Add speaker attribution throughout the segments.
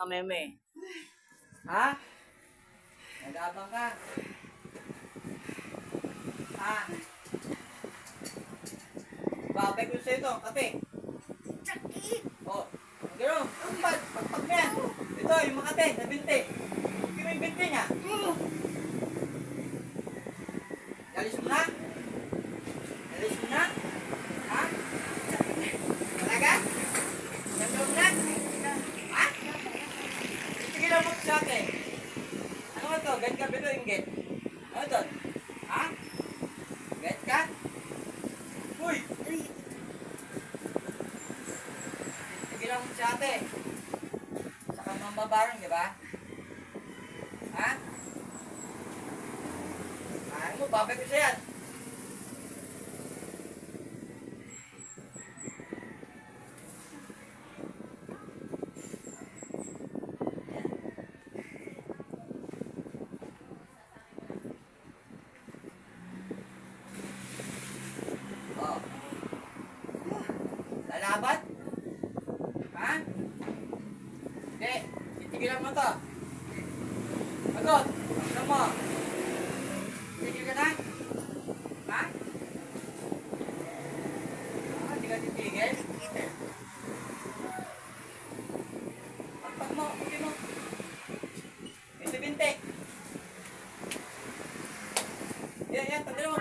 Speaker 1: Meme. Ha? Nag-aabang ka. Ha? Babay ko sa'yo ito, kape.
Speaker 2: Sakit!
Speaker 1: O, gano'n, pagpag mo yan. Ito, yung makate, na binti. Hindi mo yung binti niya. Galis mo na? Galis mo na? Ha? Talaga? Ganda mo na? Ha? Tigilan mo sa akin. Ano nga ito? Gad ka ba ito yung get? Ano ito? Ha? Get ka? Uy! Tigilan mo sa ate. Saka mamabarang, di ba? Ha? Ano mo, babay ko siya yan. Oh. Lalaban? Ha? Hindi. Titigilan mo to. Agot. Ano mo? Titigil ka na? Ha? Hindi ka titigil? Pagpag mo. Pagpag mo. Ito binti. Yan. Tanggalin mo.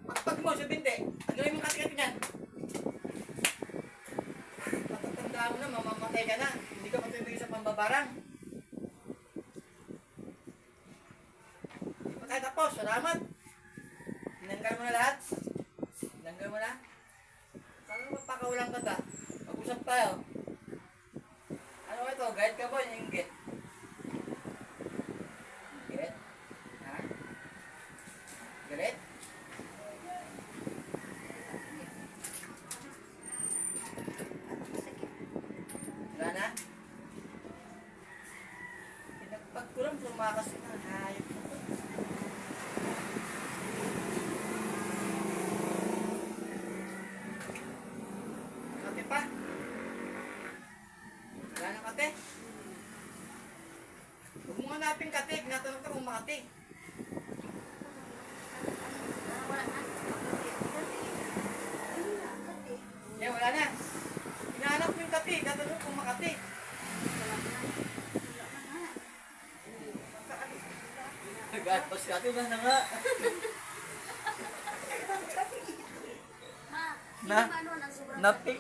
Speaker 1: Pagpag mo sa binti. Tanggalin mo kati-kati niyan. Matatandaan mo na, mamamatay ka na. Hindi ka matibig sa pambabarang. Di pa tayo tapos. Salamat. Tinanggal mo na lahat. Tinanggal mo na. Saan mo magpakaulang ka ta? Mag-usap tayo. Ano ito? Guide ka ba? Yung inggit. Inggit? Ha? Galit? Wala na? Pinagpagkulang, lumakas na. Hayop mo to. Kate pa? Wala na kate? Huwag mo hanapin kate. Ginatanong ka kung makate. Yan, wala na. Hinahanap mo yung kate. Ginatanong kung makate. Nag-atpas ka. Ito na nga.
Speaker 2: Ma,
Speaker 1: Na?
Speaker 2: ano ang sobrang
Speaker 1: Napik.